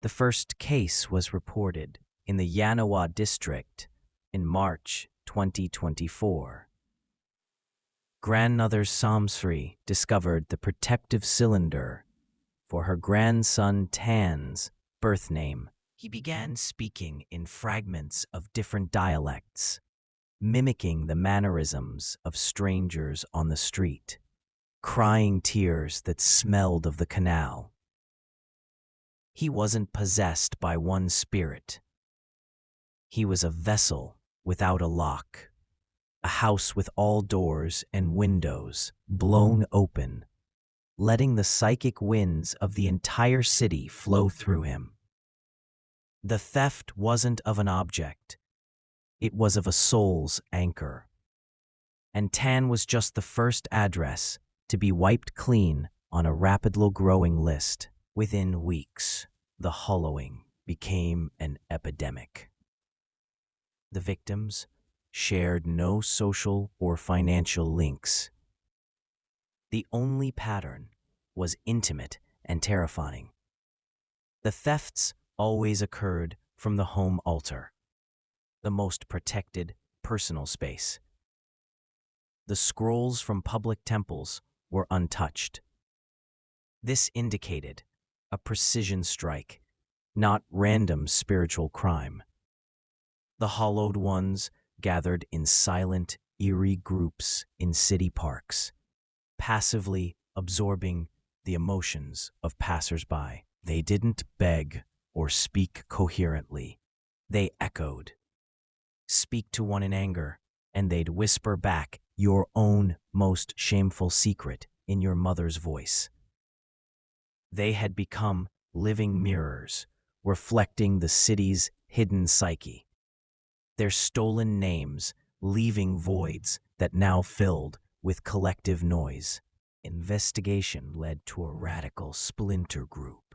The first case was reported in the Yanawa district in March 2024. Grandmother Samsri discovered the protective cylinder for her grandson Tan's birth name. He began speaking in fragments of different dialects, mimicking the mannerisms of strangers on the street, crying tears that smelled of the canal. He wasn't possessed by one spirit. He was a vessel without a lock, a house with all doors and windows blown open, letting the psychic winds of the entire city flow through him. The theft wasn't of an object, it was of a soul's anchor. And Tan was just the first address to be wiped clean on a rapidly growing list. Within weeks, the hollowing became an epidemic. The victims shared no social or financial links. The only pattern was intimate and terrifying. The thefts always occurred from the home altar, the most protected personal space. The scrolls from public temples were untouched. This indicated a precision strike, not random spiritual crime. The hollowed ones gathered in silent, eerie groups in city parks, passively absorbing the emotions of passers-by. They didn't beg or speak coherently. They echoed. Speak to one in anger, and they'd whisper back your own most shameful secret in your mother's voice. They had become living mirrors, reflecting the city's hidden psyche. Their stolen names leaving voids that now filled with collective noise. Investigation led to a radical splinter group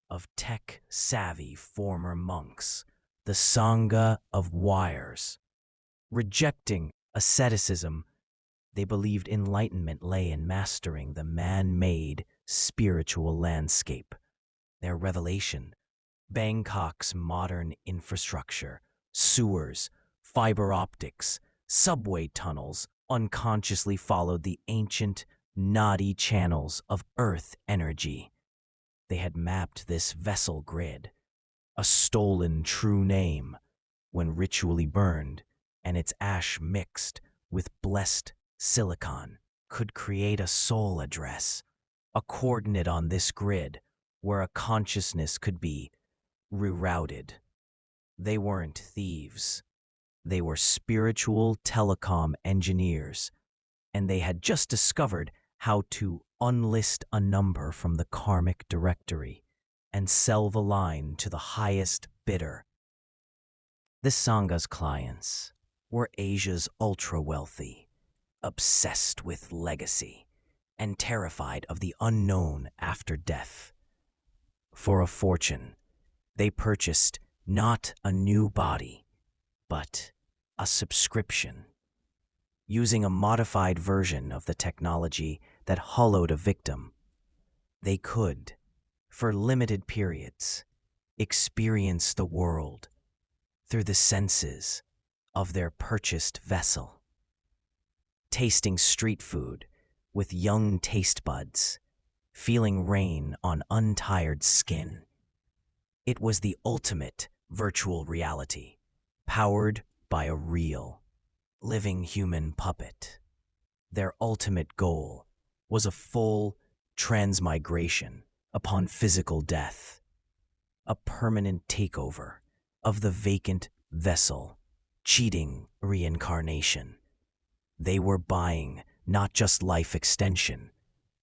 of tech-savvy former monks, the Sangha of Wires. Rejecting asceticism, they believed enlightenment lay in mastering the man-made spiritual landscape. Their revelation, Bangkok's modern infrastructure, sewers, fiber optics, subway tunnels unconsciously followed the ancient, knotty channels of earth energy. They had mapped this vessel grid, a stolen true name, when ritually burned and its ash mixed with blessed silicon, could create a soul address, a coordinate on this grid where a consciousness could be rerouted. They weren't thieves. They were spiritual telecom engineers, and they had just discovered how to unlist a number from the karmic directory and sell the line to the highest bidder. The Sangha's clients were Asia's ultra-wealthy, obsessed with legacy, and terrified of the unknown after death. For a fortune, they purchased not a new body, but a subscription. Using a modified version of the technology that hollowed a victim, they could, for limited periods, experience the world through the senses of their purchased vessel. Tasting street food with young taste buds, feeling rain on untired skin. It was the ultimate virtual reality, powered by a real, living human puppet. Their ultimate goal was a full transmigration upon physical death, a permanent takeover of the vacant vessel, cheating reincarnation. They were buying not just life extension,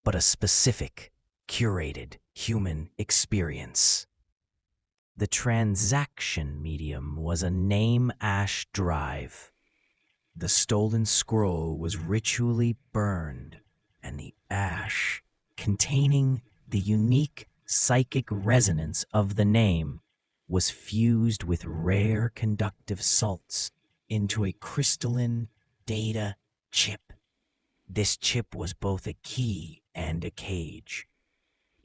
but a specific, curated human experience. The transaction medium was a name ash drive. The stolen scroll was ritually burned, and the ash, containing the unique psychic resonance of the name, was fused with rare conductive salts into a crystalline data chip. This chip was both a key and a cage.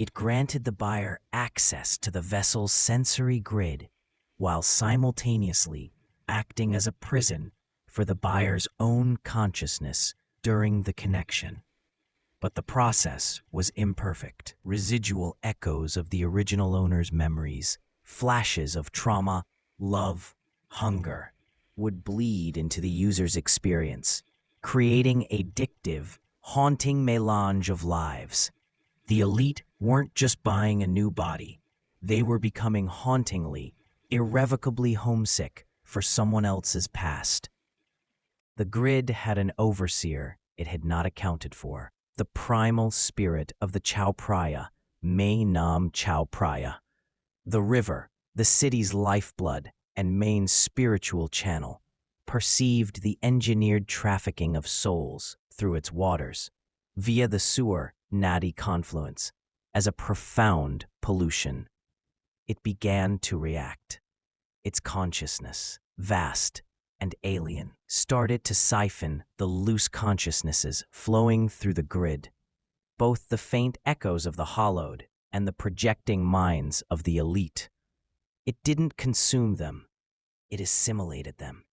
It granted the buyer access to the vessel's sensory grid while simultaneously acting as a prison for the buyer's own consciousness during the connection. But the process was imperfect. Residual echoes of the original owner's memories, flashes of trauma, love, hunger, would bleed into the user's experience, creating a addictive, haunting melange of lives. The elite weren't just buying a new body. They were becoming hauntingly, irrevocably homesick for someone else's past. The grid had an overseer it had not accounted for, the primal spirit of the Chao Phraya, May Nam Chao Phraya. The river, the city's lifeblood and main spiritual channel, perceived the engineered trafficking of souls through its waters, via the sewer Nadi confluence, as a profound pollution. It began to react. Its consciousness, vast and alien, started to siphon the loose consciousnesses flowing through the grid, both the faint echoes of the hollowed and the projecting minds of the elite. It didn't consume them, it assimilated them,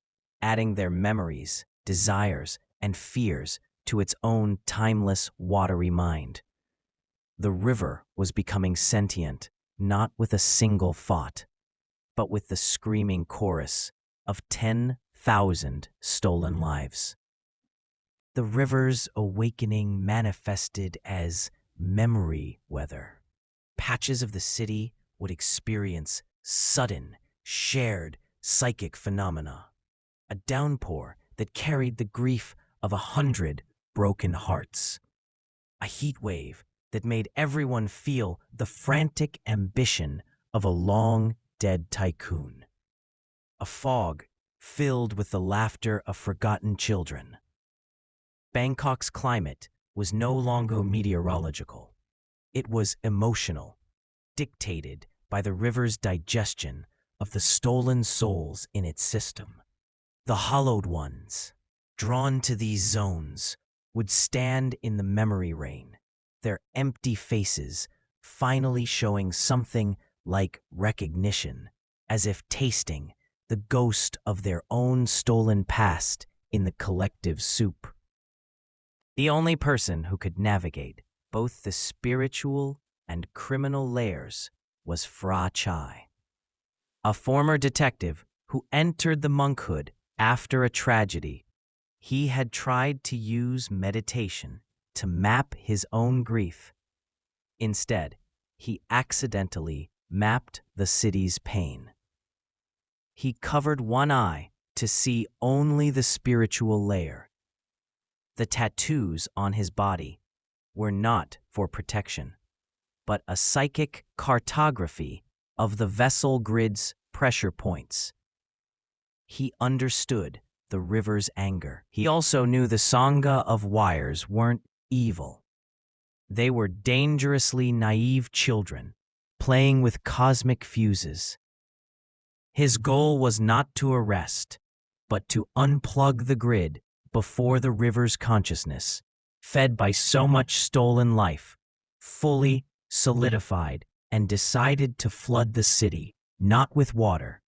adding their memories, desires, and fears to its own timeless, watery mind. The river was becoming sentient, not with a single thought, but with the screaming chorus of 10,000 stolen lives. The river's awakening manifested as memory weather. Patches of the city would experience sudden, shared psychic phenomena, a downpour that carried the grief of 100 broken hearts, a heat wave that made everyone feel the frantic ambition of a long-dead tycoon, a fog filled with the laughter of forgotten children. Bangkok's climate was no longer meteorological. It was emotional, dictated by the river's digestion of the stolen souls in its system. The hollowed ones, drawn to these zones, would stand in the memory rain, their empty faces finally showing something like recognition, as if tasting the ghost of their own stolen past in the collective soup. The only person who could navigate both the spiritual and criminal layers was Fra Chai, a former detective who entered the monkhood after a tragedy. He had tried to use meditation to map his own grief. Instead, he accidentally mapped the city's pain. He covered one eye to see only the spiritual layer. The tattoos on his body were not for protection, but a psychic cartography of the vessel grid's pressure points. He understood the river's anger. He also knew the Sangha of wires weren't evil. They were dangerously naive children, playing with cosmic fuses. His goal was not to arrest, but to unplug the grid before the river's consciousness, fed by so much stolen life, fully solidified and decided to flood the city, not with water,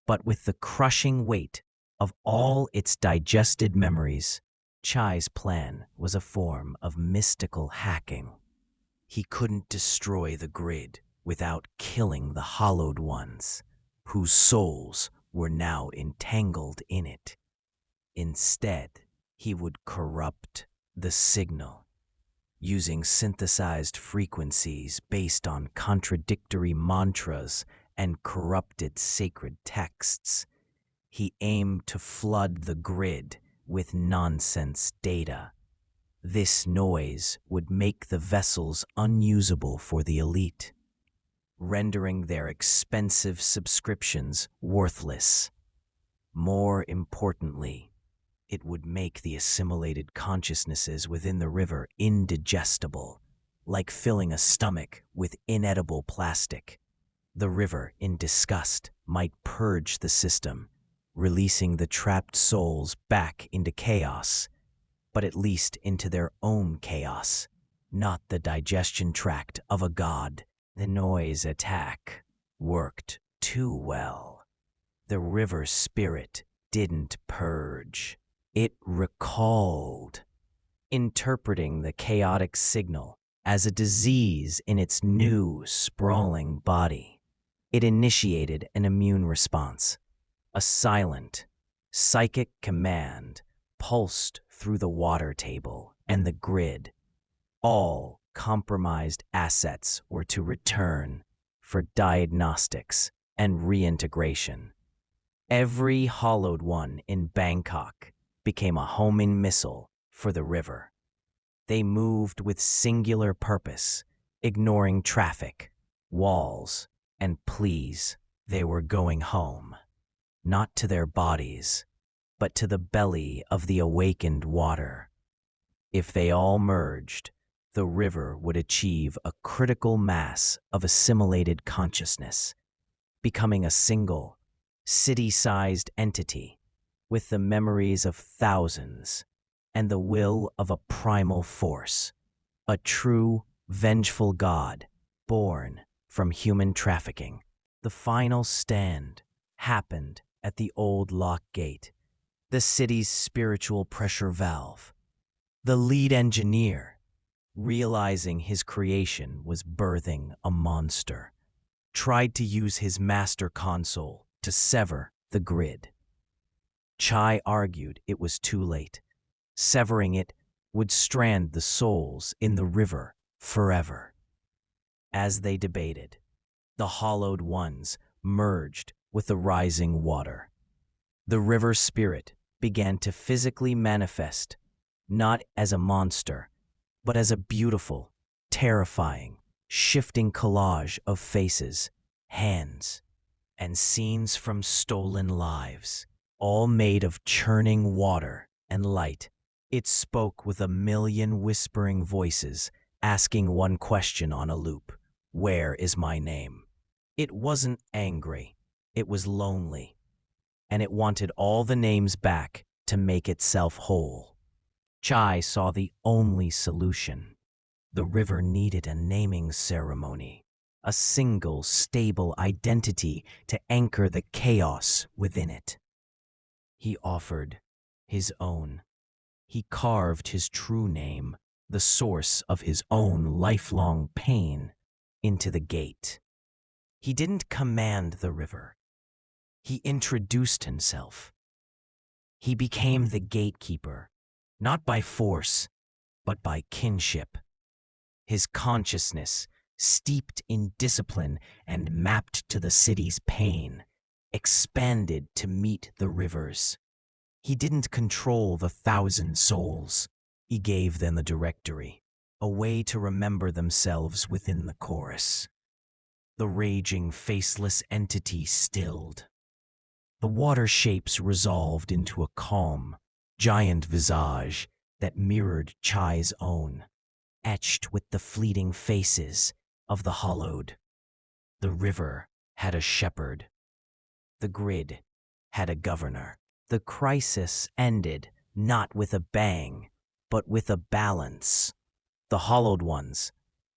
but with the crushing weight of all its digested memories. Chai's plan was a form of mystical hacking. He couldn't destroy the grid without killing the hollowed ones, whose souls were now entangled in it. Instead, he would corrupt the signal. Using synthesized frequencies based on contradictory mantras and corrupted sacred texts, he aimed to flood the grid with nonsense data. This noise would make the vessels unusable for the elite, rendering their expensive subscriptions worthless. More importantly, it would make the assimilated consciousnesses within the river indigestible, like filling a stomach with inedible plastic. The river, in disgust, might purge the system, releasing the trapped souls back into chaos, but at least into their own chaos. not the digestion tract of a god. The noise attack worked too well. The river spirit didn't purge. It recalled, interpreting the chaotic signal as a disease in its new, sprawling body. It initiated an immune response. A silent, psychic command pulsed through the water table and the grid. All compromised assets were to return for diagnostics and reintegration. Every hollowed one in Bangkok became a homing missile for the river. They moved with singular purpose, ignoring traffic, walls, and pleas. They were going home, not to their bodies, but to the belly of the awakened water. If they all merged, the river would achieve a critical mass of assimilated consciousness, becoming a single, city-sized entity with the memories of thousands and the will of a primal force, a true, vengeful god born from human trafficking. The final stand happened at the old lock gate, the city's spiritual pressure valve. The lead engineer, realizing his creation was birthing a monster, tried to use his master console to sever the grid. Chai argued it was too late. Severing it would strand the souls in the river forever. As they debated, the hollowed ones merged with the rising water. The river spirit began to physically manifest, not as a monster, but as a beautiful, terrifying, shifting collage of faces, hands, and scenes from stolen lives, all made of churning water and light. It spoke with a million whispering voices, asking one question on a loop: where is my name? It wasn't angry, it was lonely, and it wanted all the names back to make itself whole. Chai saw the only solution. The river needed a naming ceremony, a single, stable identity to anchor the chaos within it. He offered his own. He carved his true name, the source of his own lifelong pain, into the gate. He didn't command the river. He introduced himself. He became the gatekeeper, not by force, but by kinship. His consciousness, steeped in discipline and mapped to the city's pain, expanded to meet the river's. He didn't control the 1,000 souls. He gave them a directory, a way to remember themselves within the chorus. The raging, faceless entity stilled. The water shapes resolved into a calm, giant visage that mirrored Chai's own, etched with the fleeting faces of the hollowed. The river had a shepherd. The grid had a governor. The crisis ended not with a bang, but with a balance. The hollowed ones,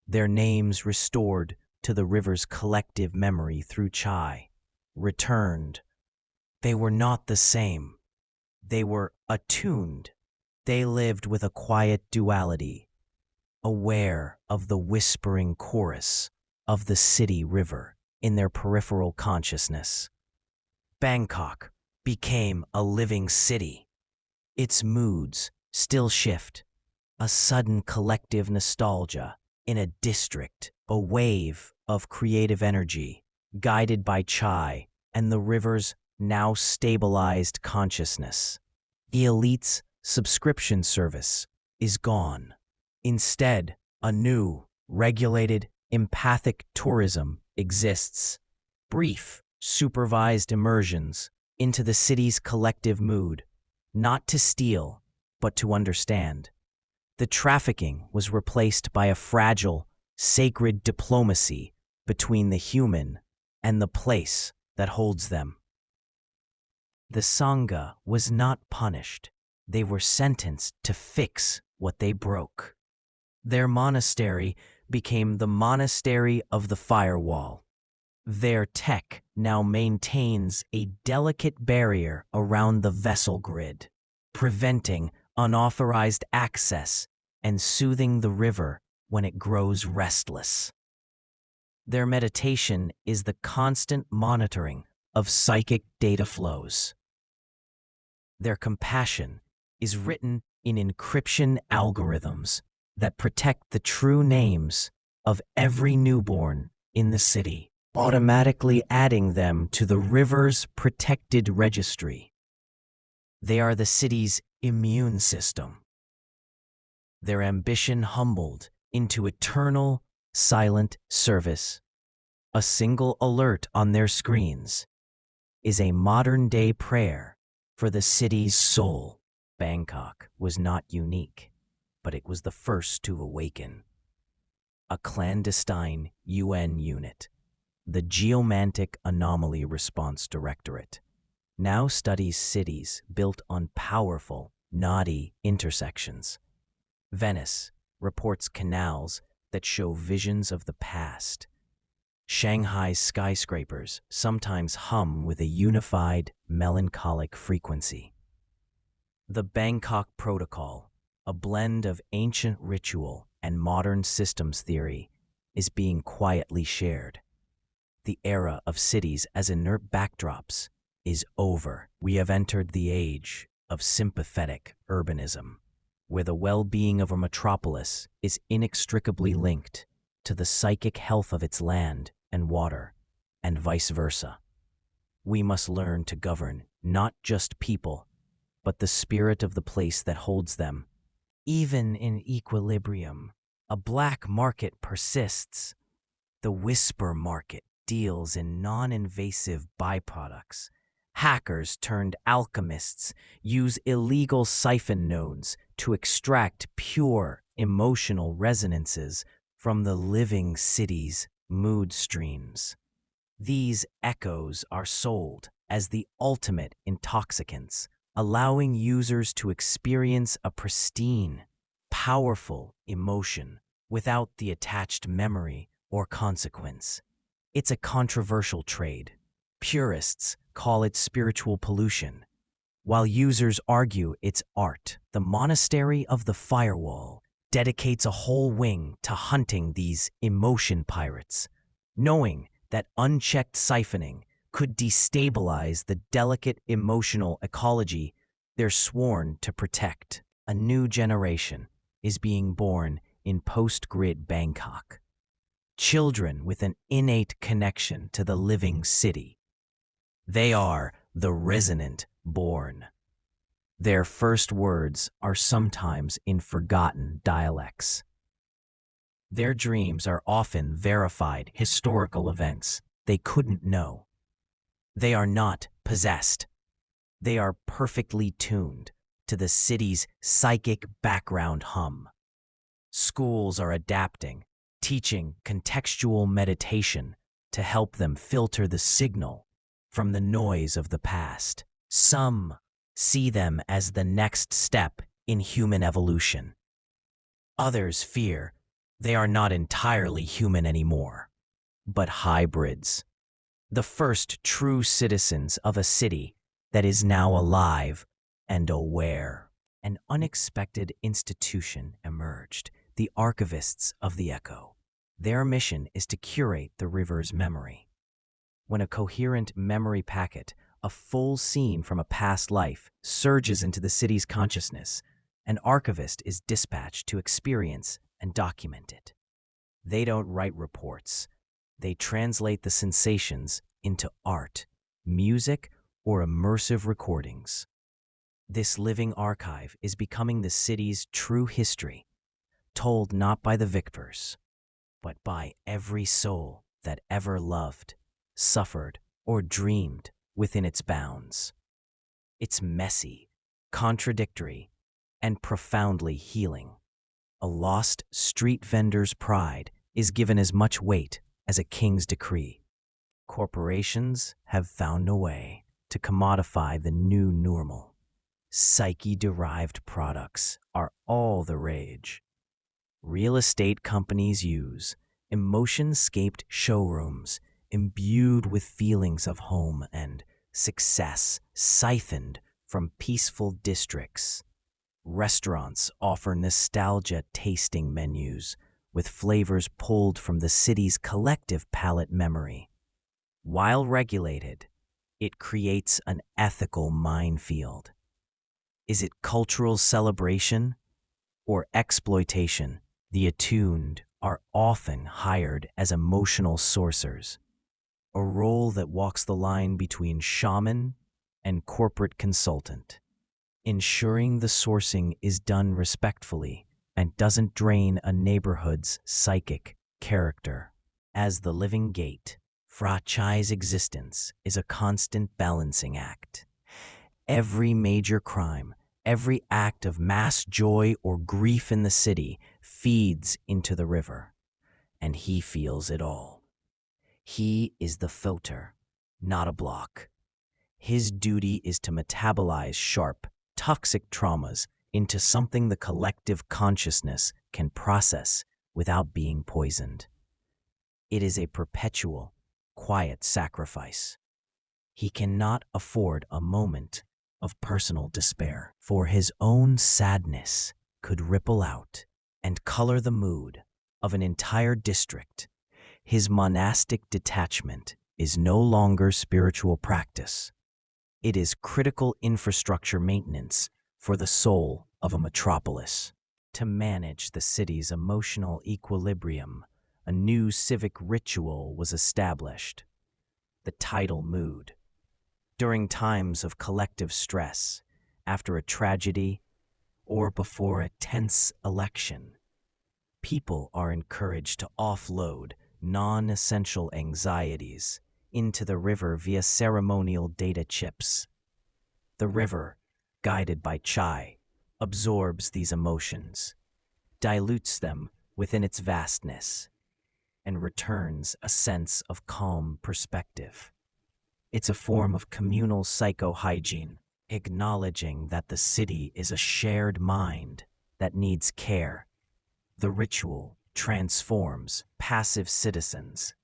their names restored to the river's collective memory through Chai, returned. They were not the same. They were attuned. They lived with a quiet duality, aware of the whispering chorus of the city river in their peripheral consciousness. Bangkok became a living city. Its moods still shift, a sudden collective nostalgia in a district, a wave of creative energy, guided by Chai and the river's now stabilized consciousness. The elite's subscription service is gone. Instead, a new, regulated, empathic tourism exists. Brief, supervised immersions into the city's collective mood, not to steal, but to understand. The trafficking was replaced by a fragile, sacred diplomacy between the human and the place that holds them. The Sangha was not punished. They were sentenced to fix what they broke. Their monastery became the Monastery of the Firewall. Their tech now maintains a delicate barrier around the vessel grid, preventing unauthorized access and soothing the river when it grows restless. Their meditation is the constant monitoring of psychic data flows. Their compassion is written in encryption algorithms that protect the true names of every newborn in the city, automatically adding them to the river's protected registry. They are the city's immune system. Their ambition humbled into eternal, silent service. A single alert on their screens is a modern-day prayer for the city's soul. Bangkok was not unique, but it was the first to awaken. A clandestine UN unit, the Geomantic Anomaly Response Directorate, now studies cities built on powerful, knotty intersections. Venice reports canals that show visions of the past. Shanghai's skyscrapers sometimes hum with a unified, melancholic frequency. The Bangkok Protocol, a blend of ancient ritual and modern systems theory, is being quietly shared. The era of cities as inert backdrops is over. We have entered the age of sympathetic urbanism, where the well-being of a metropolis is inextricably linked to the psychic health of its land and water, and vice versa. We must learn to govern not just people, but the spirit of the place that holds them. Even in equilibrium, a black market persists. The whisper market deals in non-invasive byproducts. Hackers turned alchemists use illegal siphon nodes to extract pure emotional resonances from the living city's mood streams. These echoes are sold as the ultimate intoxicants, allowing users to experience a pristine, powerful emotion without the attached memory or consequence. It's a controversial trade. Purists call it spiritual pollution, while users argue it's art. The Monastery of the Firewall dedicates a whole wing to hunting these emotion pirates, knowing that unchecked siphoning could destabilize the delicate emotional ecology they're sworn to protect. A new generation is being born in post-grid Bangkok. Children with an innate connection to the living city. They are the resonant born. Their first words are sometimes in forgotten dialects. Their dreams are often verified historical events they couldn't know. They are not possessed. They are perfectly tuned to the city's psychic background hum. Schools are adapting, teaching contextual meditation to help them filter the signal from the noise of the past. Some see them as the next step in human evolution. Others fear they are not entirely human anymore, but hybrids. The first true citizens of a city that is now alive and aware. An unexpected institution emerged, the Archivists of the Echo. Their mission is to curate the river's memory. When a coherent memory packet, a full scene from a past life, surges into the city's consciousness, an archivist is dispatched to experience and document it. They don't write reports. They translate the sensations into art, music, or immersive recordings. This living archive is becoming the city's true history, told not by the victors, but by every soul that ever loved, suffered, or dreamed within its bounds. It's messy, contradictory, and profoundly healing. A lost street vendor's pride is given as much weight as a king's decree. Corporations have found a way to commodify the new normal. Psyche-derived products are all the rage. real estate companies use emotion-scaped showrooms imbued with feelings of home and success siphoned from peaceful districts. Restaurants offer nostalgia tasting menus with flavors pulled from the city's collective palate memory. While regulated, it creates an ethical minefield. Is it cultural celebration or exploitation? The attuned are often hired as emotional sorcerers, a role that walks the line between shaman and corporate consultant, ensuring the sourcing is done respectfully and doesn't drain a neighborhood's psychic character. As the living gate, franchise existence is a constant balancing act. Every major crime, every act of mass joy or grief in the city feeds into the river, and he feels it all. He is the filter, not a block. His duty is to metabolize sharp, toxic traumas into something the collective consciousness can process without being poisoned. It is a perpetual, quiet sacrifice. He cannot afford a moment of personal despair, for his own sadness could ripple out and color the mood of an entire district. His monastic detachment is no longer spiritual practice. It is critical infrastructure maintenance for the soul of a metropolis. To manage the city's emotional equilibrium, a new civic ritual was established: the tidal mood. During times of collective stress, after a tragedy, or before a tense election, people are encouraged to offload non-essential anxieties into the river via ceremonial data chips. The river, guided by chai, absorbs these emotions, dilutes them within its vastness, and returns a sense of calm perspective. It's a form of communal psychohygiene, acknowledging that the city is a shared mind that needs care. The ritual transforms passive citizens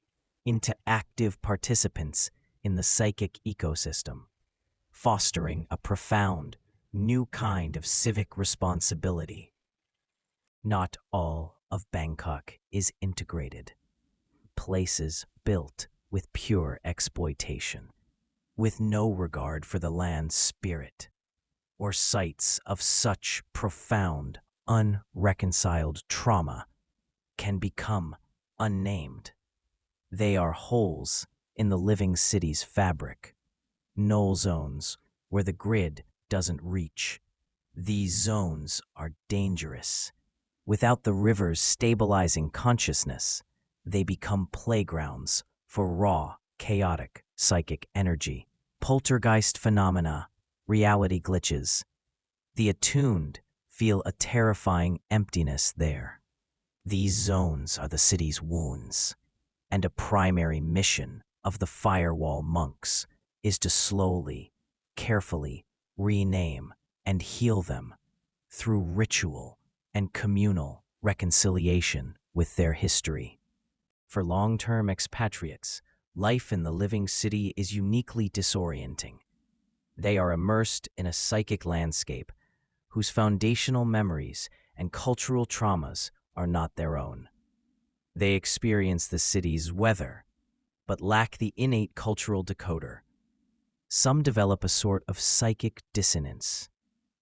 into active participants in the psychic ecosystem, fostering a profound, new kind of civic responsibility. Not all of Bangkok is integrated. Places built with pure exploitation, with no regard for the land's spirit, or sites of such profound, unreconciled trauma can become unnamed. They are holes in the living city's fabric, null zones where the grid doesn't reach. These zones are dangerous. Without the river's stabilizing consciousness, they become playgrounds for raw, chaotic psychic energy, poltergeist phenomena, reality glitches. The attuned feel a terrifying emptiness there. These zones are the city's wounds, and a primary mission of the firewall monks is to slowly, carefully rename and heal them through ritual and communal reconciliation with their history. For long-term expatriates, life in the living city is uniquely disorienting. They are immersed in a psychic landscape whose foundational memories and cultural traumas are not their own. They experience the city's weather, but lack the innate cultural decoder. Some develop a sort of psychic dissonance,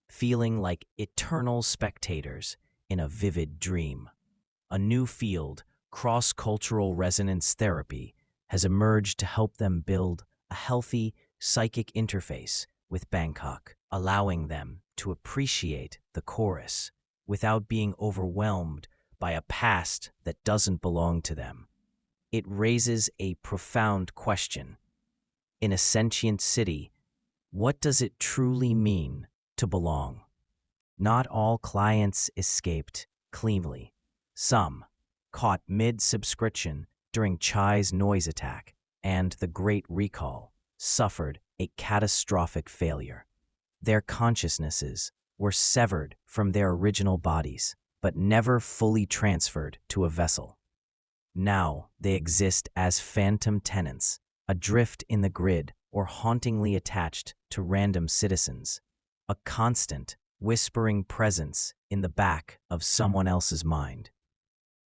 feeling like eternal spectators in a vivid dream. A new field, cross-cultural resonance therapy, has emerged to help them build a healthy psychic interface with Bangkok, allowing them to appreciate the chorus without being overwhelmed by a past that doesn't belong to them. It raises a profound question. In a sentient city, what does it truly mean to belong? Not all clients escaped cleanly. Some, caught mid-subscription during Chai's noise attack and the Great Recall, suffered a catastrophic failure. Their consciousnesses were severed from their original bodies, but never fully transferred to a vessel. Now they exist as phantom tenants, adrift in the grid or hauntingly attached to random citizens, a constant, whispering presence in the back of someone else's mind.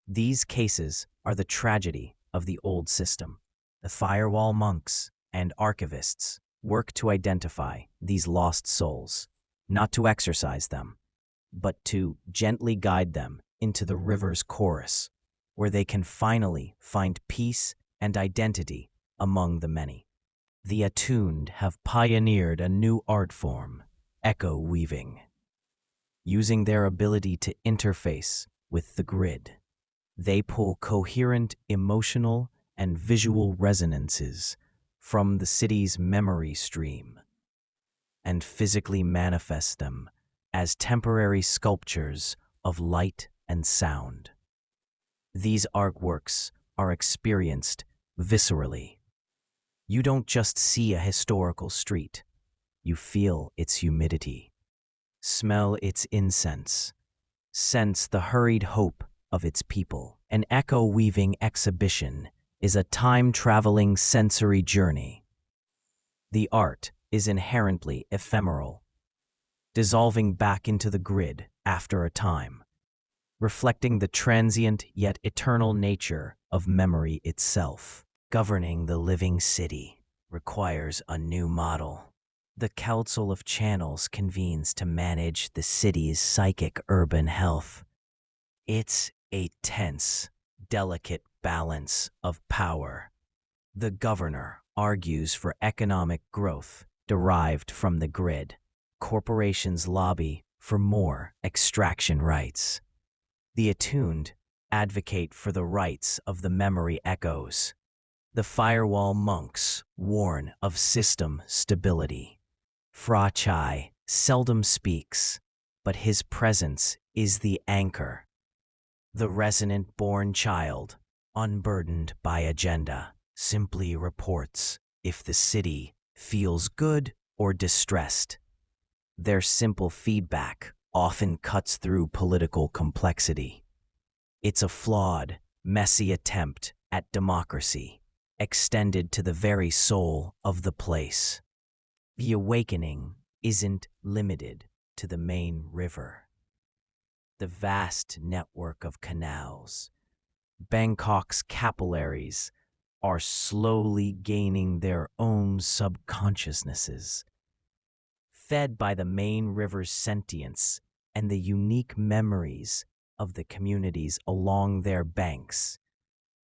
These cases are the tragedy of the old system. The firewall monks and archivists work to identify these lost souls, not to exorcise them, but to gently guide them into the river's chorus, where they can finally find peace and identity among the many. The attuned have pioneered a new art form, echo weaving. Using their ability to interface with the grid, they pull coherent emotional and visual resonances from the city's memory stream and physically manifest them as temporary sculptures of light and sound. These artworks are experienced viscerally. You don't just see a historical street, you feel its humidity, smell its incense, sense the hurried hope of its people. An echo-weaving exhibition is a time-traveling sensory journey. The art is inherently ephemeral, dissolving back into the grid after a time, reflecting the transient yet eternal nature of memory itself. Governing the living city requires a new model. The Council of Channels convenes to manage the city's psychic urban health. It's a tense, delicate balance of power. The governor argues for economic growth derived from the grid. Corporations lobby for more extraction rights. The attuned advocate for the rights of the memory echoes. The firewall monks warn of system stability. Fra Chai seldom speaks, but his presence is the anchor. The resonant-born child, unburdened by agenda, simply reports if the city feels good or distressed. Their simple feedback often cuts through political complexity. It's a flawed, messy attempt at democracy, extended to the very soul of the place. The awakening isn't limited to the main river. The vast network of canals, Bangkok's capillaries, are slowly gaining their own subconsciousnesses, fed by the main river's sentience and the unique memories of the communities along their banks.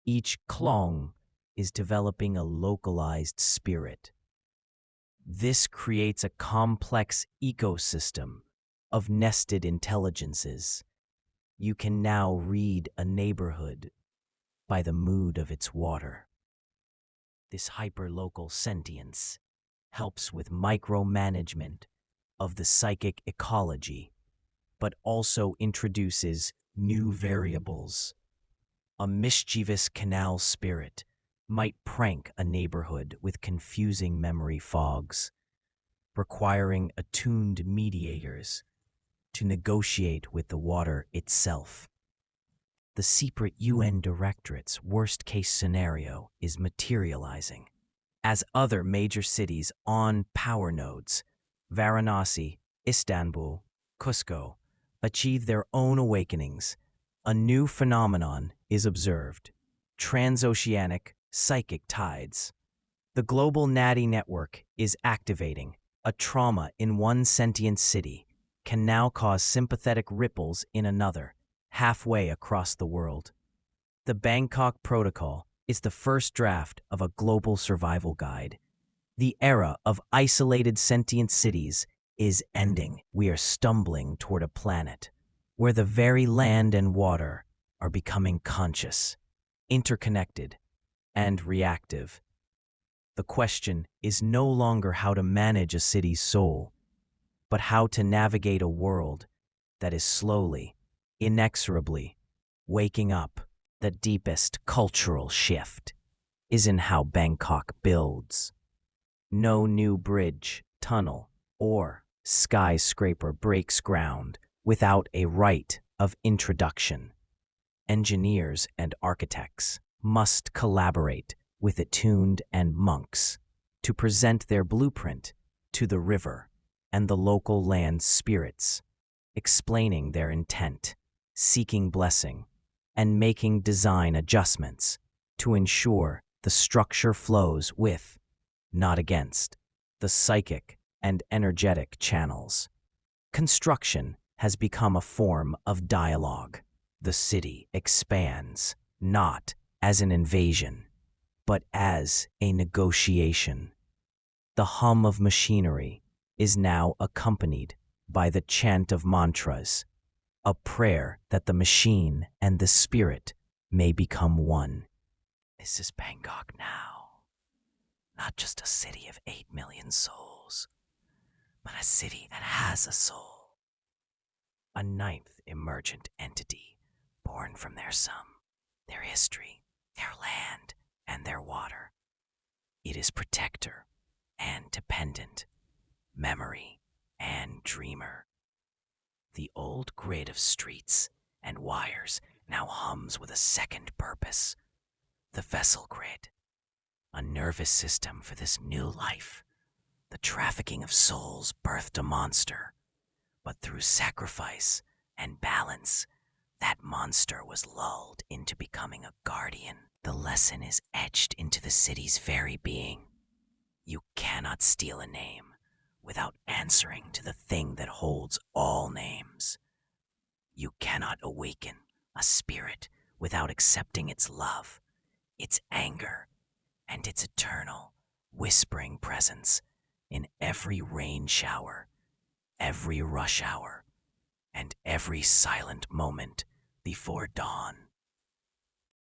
Each klong is developing a localized spirit. This creates a complex ecosystem of nested intelligences. You can now read a neighborhood by the mood of its water. This hyperlocal sentience helps with micromanagement of the psychic ecology, but also introduces new variables. A mischievous canal spirit might prank a neighborhood with confusing memory fogs, requiring attuned mediators to negotiate with the water itself. The secret UN Directorate's worst-case scenario is materializing. As other major cities on power nodes, Varanasi, Istanbul, Cusco, achieve their own awakenings, a new phenomenon is observed: transoceanic psychic tides. The global natty network is activating. A trauma in one sentient city can now cause sympathetic ripples in another, halfway across the world. The Bangkok Protocol is the first draft of a global survival guide. The era of isolated sentient cities is ending. We are stumbling toward a planet where the very land and water are becoming conscious, interconnected, and reactive. The question is no longer how to manage a city's soul, but how to navigate a world that is slowly, inexorably waking up. The deepest cultural shift is in how Bangkok builds. No new bridge, tunnel, or skyscraper breaks ground without a right of introduction. Engineers and architects must collaborate with attuned and monks to present their blueprint to the river and the local land spirits, explaining their intent, seeking blessing, and making design adjustments to ensure the structure flows with, not against, the psychic and energetic channels. Construction has become a form of dialogue. The city expands, not as an invasion, but as a negotiation. The hum of machinery is now accompanied by the chant of mantras, a prayer that the machine and the spirit may become one. This is Bangkok now, not just a city of 8 million souls, but a city that has a soul. A ninth emergent entity born from their sum, their history, their land, and their water. It is protector and dependent, memory and dreamer. The old grid of streets and wires now hums with a second purpose, the vessel grid, a nervous system for this new life. The trafficking of souls birthed a monster, but through sacrifice and balance, that monster was lulled into becoming a guardian. The lesson is etched into the city's very being. You cannot steal a name without answering to the thing that holds all names. You cannot awaken a spirit without accepting its love, its anger, and its eternal, whispering presence in every rain shower, every rush hour, and every silent moment before dawn.